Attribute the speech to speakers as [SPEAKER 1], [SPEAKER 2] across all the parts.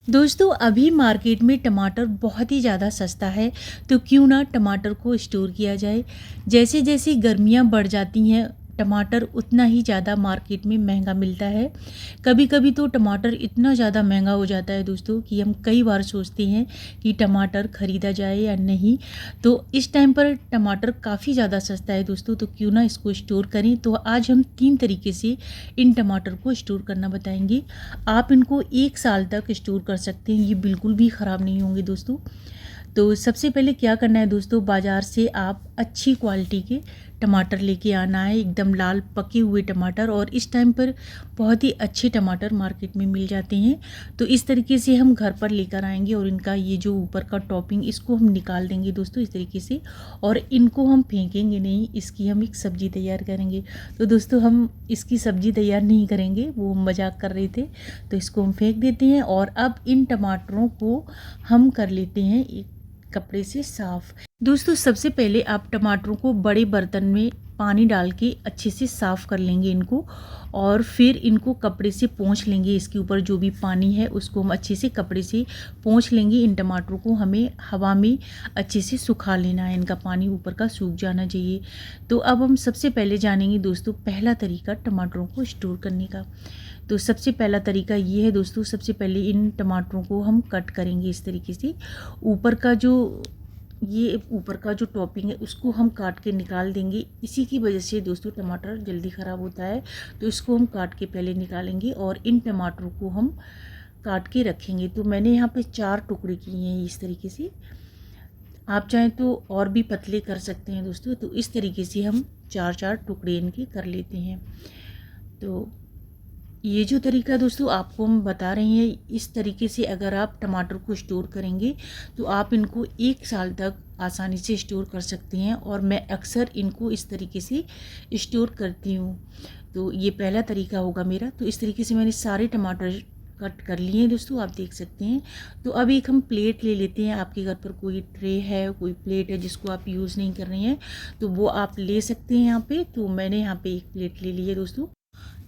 [SPEAKER 1] दोस्तों अभी मार्केट में टमाटर बहुत ही ज़्यादा सस्ता है, तो क्यों ना टमाटर को स्टोर किया जाए। जैसे जैसे गर्मियां बढ़ जाती हैं टमाटर उतना ही ज़्यादा मार्केट में महंगा मिलता है। कभी कभी तो टमाटर इतना ज़्यादा महंगा हो जाता है दोस्तों कि हम कई बार सोचते हैं कि टमाटर ख़रीदा जाए या नहीं। तो इस टाइम पर टमाटर काफ़ी ज़्यादा सस्ता है दोस्तों, तो क्यों ना इसको स्टोर करें। तो आज हम 3 तरीके से इन टमाटर को स्टोर करना बताएंगे। आप इनको 1 साल तक स्टोर कर सकते हैं, ये बिल्कुल भी ख़राब नहीं होंगे दोस्तों। तो सबसे पहले क्या करना है दोस्तों, बाज़ार से आप अच्छी क्वालिटी के टमाटर लेके आना है, एकदम लाल पके हुए टमाटर। और इस टाइम पर बहुत ही अच्छे टमाटर मार्केट में मिल जाते हैं। तो इस तरीके से हम घर पर लेकर आएंगे और इनका ये जो ऊपर का टॉपिंग इसको हम निकाल देंगे दोस्तों इस तरीके से। और इनको हम फेंकेंगे नहीं, इसकी हम एक सब्ज़ी तैयार करेंगे। तो दोस्तों हम इसकी सब्ज़ी तैयार नहीं करेंगे, वो मजाक कर रहे थे। तो इसको हम फेंक देते हैं। और अब इन टमाटरों को हम कर लेते हैं एक कपड़े से साफ़। दोस्तों सबसे पहले आप टमाटरों को बड़े बर्तन में पानी डाल के अच्छे से साफ़ कर लेंगे इनको। और फिर इनको कपड़े से पोंछ लेंगे, इसके ऊपर जो भी पानी है उसको हम अच्छे से कपड़े से पोंछ लेंगे। इन टमाटरों को हमें हवा में अच्छे से सुखा लेना है, इनका पानी ऊपर का सूख जाना चाहिए। तो अब हम सबसे पहले जानेंगे दोस्तों पहला तरीका टमाटरों को स्टोर करने का। तो सबसे पहला तरीका ये है दोस्तों, सबसे पहले इन टमाटरों को हम कट करेंगे इस तरीके से। ऊपर का जो टॉपिंग है उसको हम काट के निकाल देंगे। इसी की वजह से दोस्तों टमाटर जल्दी ख़राब होता है। तो इसको हम काट के पहले निकालेंगे और इन टमाटरों को हम काट के रखेंगे। तो मैंने यहाँ पे 4 टुकड़े किए हैं इस तरीके से। आप चाहें तो और भी पतले कर सकते हैं दोस्तों। तो इस तरीके से हम 4-4 टुकड़े इनके कर लेते हैं। तो ये जो तरीका दोस्तों आपको हम बता रहे हैं, इस तरीके से अगर आप टमाटर को स्टोर करेंगे तो आप इनको 1 साल तक आसानी से स्टोर कर सकते हैं। और मैं अक्सर इनको इस तरीके से स्टोर करती हूँ। तो ये पहला तरीका होगा मेरा। तो इस तरीके से मैंने सारे टमाटर कट कर लिए हैं दोस्तों, आप देख सकते हैं। तो अब एक हम प्लेट ले लेते हैं। आपके घर पर कोई ट्रे है, कोई प्लेट है जिसको आप यूज़ नहीं कर रहे हैं तो वो आप ले सकते हैं यहाँ पे। तो मैंने यहाँ पे एक प्लेट ले ली है दोस्तों।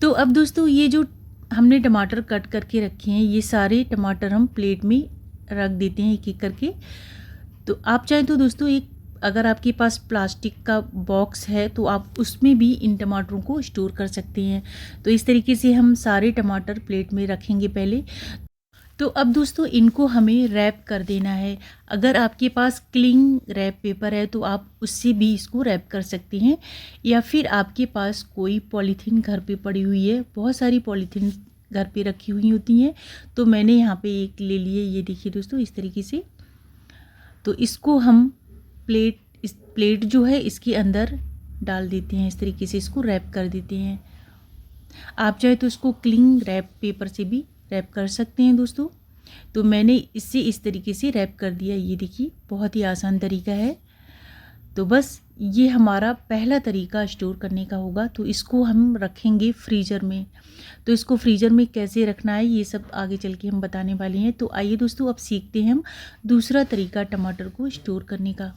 [SPEAKER 1] तो अब दोस्तों ये जो हमने टमाटर कट करके रखे हैं, ये सारे टमाटर हम प्लेट में रख देते हैं एक एक करके। तो आप चाहें तो दोस्तों एक अगर आपके पास प्लास्टिक का बॉक्स है तो आप उसमें भी इन टमाटरों को स्टोर कर सकते हैं। तो इस तरीके से हम सारे टमाटर प्लेट में रखेंगे पहले। तो अब दोस्तों इनको हमें रैप कर देना है। अगर आपके पास क्लिंग रैप पेपर है तो आप उससे भी इसको रैप कर सकते हैं। या फिर आपके पास कोई पॉलीथीन घर पे पड़ी हुई है, बहुत सारी पॉलीथीन घर पे रखी हुई होती हैं। तो मैंने यहाँ पे एक ले लिए, ये देखिए दोस्तों इस तरीके से। तो इसको हम इस प्लेट जो है इसके अंदर डाल देते हैं, इस तरीके से इसको रैप कर देते हैं। आप चाहे तो इसको क्लिंग रैप पेपर से भी रैप कर सकते हैं दोस्तों। तो मैंने इससे इस तरीके से रैप कर दिया, ये देखिए बहुत ही आसान तरीका है। तो बस ये हमारा पहला तरीका स्टोर करने का होगा। तो इसको हम रखेंगे फ्रीज़र में। तो इसको फ्रीज़र में कैसे रखना है ये सब आगे चल के हम बताने वाले हैं। तो आइए दोस्तों अब सीखते हैं हम दूसरा तरीका टमाटर को स्टोर करने का।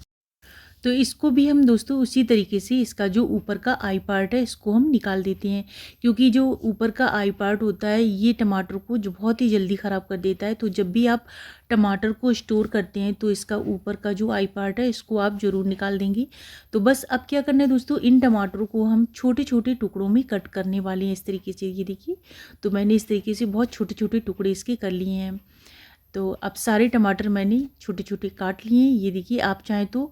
[SPEAKER 1] तो इसको भी हम दोस्तों उसी तरीके से इसका जो ऊपर का आई पार्ट है इसको हम निकाल देते हैं। क्योंकि जो ऊपर का आई पार्ट होता है ये टमाटर को जो बहुत ही जल्दी ख़राब कर देता है। तो जब भी आप टमाटर को स्टोर करते हैं तो इसका ऊपर का जो आई पार्ट है इसको आप ज़रूर निकाल देंगे। तो बस अब क्या करना है दोस्तों, इन टमाटरों को हम छोटे छोटे टुकड़ों में कट करने वाले हैं इस तरीके से। ये देखिए, तो मैंने इस तरीके से बहुत छोटे छोटे टुकड़े इसके कर लिए हैं। तो अब सारे टमाटर मैंने छोटे छोटे काट लिए हैं। ये देखिए, आप चाहें तो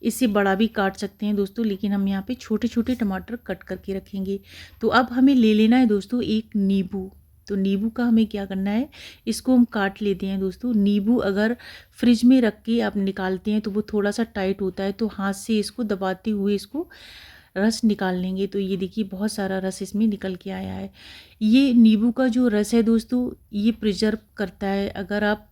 [SPEAKER 1] इससे बड़ा भी काट सकते हैं दोस्तों, लेकिन हम यहाँ पे छोटे छोटे टमाटर कट करके रखेंगे। तो अब हमें ले लेना है दोस्तों एक नींबू। तो नींबू का हमें क्या करना है, इसको हम काट लेते हैं दोस्तों। नींबू अगर फ्रिज में रख के आप निकालते हैं तो वो थोड़ा सा टाइट होता है, तो हाथ से इसको दबाते हुए इसको रस निकाल लेंगे। तो ये देखिए बहुत सारा रस इसमें निकल के आया है। ये नींबू का जो रस है दोस्तों ये प्रिजर्व करता है। अगर आप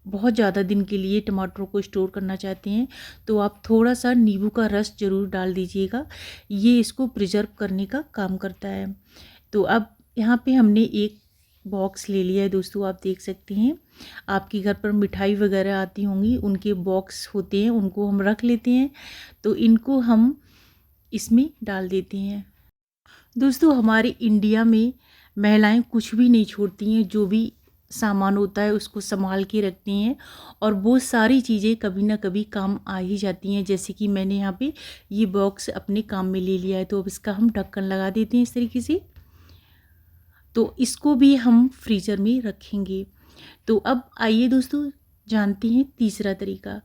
[SPEAKER 1] बहुत ज़्यादा दिन के लिए टमाटरों को स्टोर करना चाहते हैं तो आप थोड़ा सा नींबू का रस ज़रूर डाल दीजिएगा, ये इसको प्रिजर्व करने का काम करता है। तो अब यहाँ पे हमने एक बॉक्स ले लिया है दोस्तों, आप देख सकते हैं। आपके घर पर मिठाई वगैरह आती होंगी, उनके बॉक्स होते हैं, उनको हम रख लेते हैं। तो इनको हम इसमें डाल देते हैं। दोस्तों हमारे इंडिया में महिलाएं कुछ भी नहीं छोड़ती हैं, जो भी सामान होता है उसको संभाल के रखते हैं, और वो सारी चीज़ें कभी ना कभी काम आ ही जाती हैं। जैसे कि मैंने यहाँ पे ये बॉक्स अपने काम में ले लिया है, तो अब इसका हम ढक्कन लगा देते हैं इस तरीके से। तो इसको भी हम फ्रीज़र में रखेंगे। तो अब आइए दोस्तों जानते हैं तीसरा तरीका।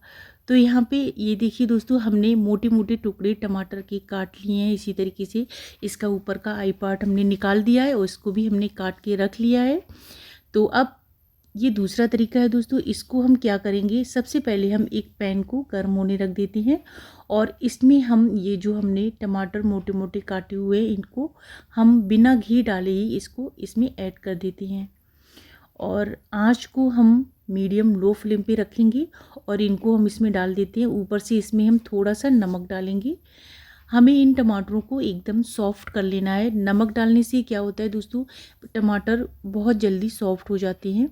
[SPEAKER 1] तो यहाँ पे ये देखिए दोस्तों, हमने मोटे मोटे टुकड़े टमाटर के काट लिए हैं। इसी तरीके से इसका ऊपर का आई पार्ट हमने निकाल दिया है और इसको भी हमने काट के रख लिया है। तो अब ये दूसरा तरीका है दोस्तों। इसको हम क्या करेंगे, सबसे पहले हम एक पैन को गर्म होने रख देते हैं और इसमें हम ये जो हमने टमाटर मोटे मोटे काटे हुए हैं इनको हम बिना घी डाले ही इसको इसमें ऐड कर देते हैं, और आँच को हम मीडियम लो फ्लेम पे रखेंगे और इनको हम इसमें डाल देते हैं। ऊपर से इसमें हम थोड़ा सा नमक डालेंगे। हमें इन टमाटरों को एकदम सॉफ्ट कर लेना है। नमक डालने से क्या होता है दोस्तों, टमाटर बहुत जल्दी सॉफ्ट हो जाते हैं।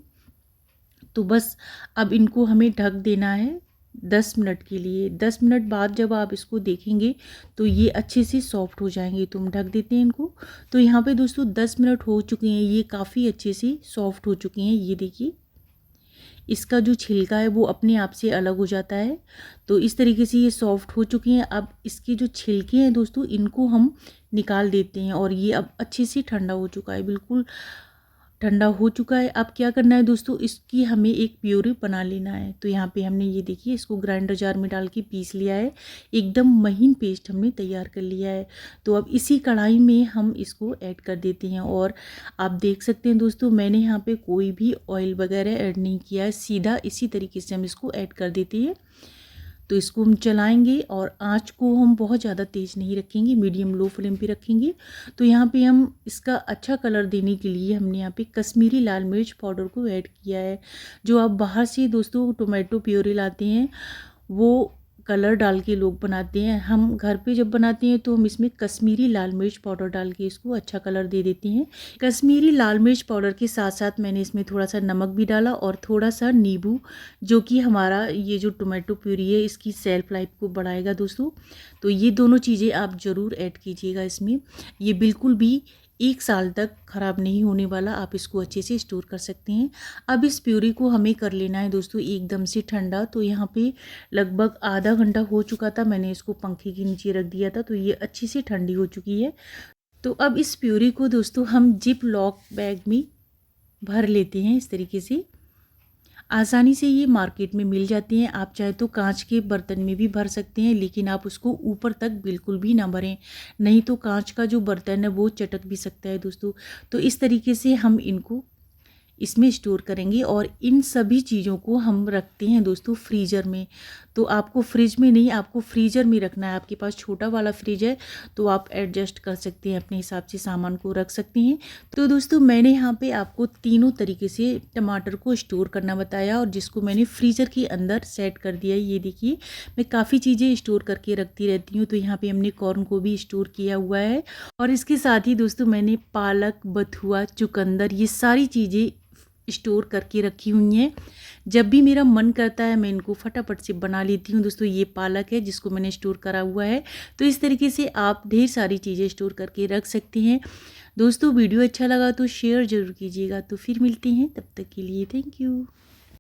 [SPEAKER 1] तो बस अब इनको हमें ढक देना है 10 मिनट के लिए। 10 मिनट बाद जब आप इसको देखेंगे तो ये अच्छे से सॉफ्ट हो जाएंगे। तो हम ढक देते हैं इनको। तो यहाँ पे दोस्तों 10 मिनट हो चुके हैं, ये काफ़ी अच्छे से सॉफ्ट हो चुके हैं। ये देखिए इसका जो छिलका है वो अपने आप से अलग हो जाता है। तो इस तरीके से ये सॉफ्ट हो चुके हैं। अब इसके जो छिलके हैं दोस्तों इनको हम निकाल देते हैं, और ये अब अच्छे से ठंडा हो चुका है, बिल्कुल ठंडा हो चुका है। अब क्या करना है दोस्तों, इसकी हमें एक प्यूरी बना लेना है। तो यहाँ पे हमने ये देखिए इसको ग्राइंडर जार में डाल के पीस लिया है, एकदम महीन पेस्ट हमने तैयार कर लिया है। तो अब इसी कढ़ाई में हम इसको ऐड कर देते हैं, और आप देख सकते हैं दोस्तों मैंने यहाँ पे कोई भी ऑयल वगैरह ऐड नहीं किया है, सीधा इसी तरीके से हम इसको ऐड कर देते हैं। तो इसको हम चलाएंगे और आँच को हम बहुत ज़्यादा तेज़ नहीं रखेंगे, मीडियम लो फ्लेम पे रखेंगे। तो यहाँ पे हम इसका अच्छा कलर देने के लिए हमने यहाँ पे कश्मीरी लाल मिर्च पाउडर को ऐड किया है। जो आप बाहर से दोस्तों टोमेटो प्योरी लाते हैं वो कलर डाल के लोग बनाते हैं, हम घर पे जब बनाते हैं तो हम इसमें कश्मीरी लाल मिर्च पाउडर डाल के इसको अच्छा कलर दे देते हैं। कश्मीरी लाल मिर्च पाउडर के साथ साथ मैंने इसमें थोड़ा सा नमक भी डाला और थोड़ा सा नींबू, जो कि हमारा ये जो टोमेटो प्यूरी है इसकी सेल्फ लाइफ को बढ़ाएगा दोस्तों। तो ये दोनों चीज़ें आप ज़रूर ऐड कीजिएगा इसमें। ये बिल्कुल भी 1 साल तक ख़राब नहीं होने वाला, आप इसको अच्छे से स्टोर कर सकते हैं। अब इस प्यूरी को हमें कर लेना है दोस्तों एकदम से ठंडा। तो यहाँ पे लगभग आधा घंटा हो चुका था, मैंने इसको पंखे के नीचे रख दिया था, तो ये अच्छी से ठंडी हो चुकी है। तो अब इस प्यूरी को दोस्तों हम जिप लॉक बैग में भर लेते हैं। इस तरीके से आसानी से ये मार्केट में मिल जाती हैं। आप चाहे तो कांच के बर्तन में भी भर सकते हैं, लेकिन आप उसको ऊपर तक बिल्कुल भी ना भरें, नहीं तो कांच का जो बर्तन है वो चटक भी सकता है दोस्तों। तो इस तरीके से हम इनको इसमें स्टोर करेंगे, और इन सभी चीज़ों को हम रखते हैं दोस्तों फ्रीज़र में। तो आपको फ्रिज में नहीं, आपको फ्रीज़र में रखना है। आपके पास छोटा वाला फ्रिज है तो आप एडजस्ट कर सकते हैं, अपने हिसाब से सामान को रख सकते हैं। तो दोस्तों मैंने यहाँ पे आपको तीनों तरीके से टमाटर को स्टोर करना बताया, और जिसको मैंने फ्रीज़र के अंदर सेट कर दिया है। ये देखिए मैं काफ़ी चीज़ें स्टोर करके रखती रहती हूँ। तो यहाँ पर हमने कॉर्न को भी स्टोर किया हुआ है, और इसके साथ ही दोस्तों मैंने पालक, बथुआ, चुकंदर, ये सारी चीज़ें स्टोर करके रखी हुई हैं। जब भी मेरा मन करता है मैं इनको फटाफट से बना लेती हूँ दोस्तों। ये पालक है जिसको मैंने स्टोर करा हुआ है। तो इस तरीके से आप ढेर सारी चीज़ें स्टोर करके रख सकते हैं दोस्तों। वीडियो अच्छा लगा तो शेयर ज़रूर कीजिएगा। तो फिर मिलते हैं, तब तक के लिए थैंक यू।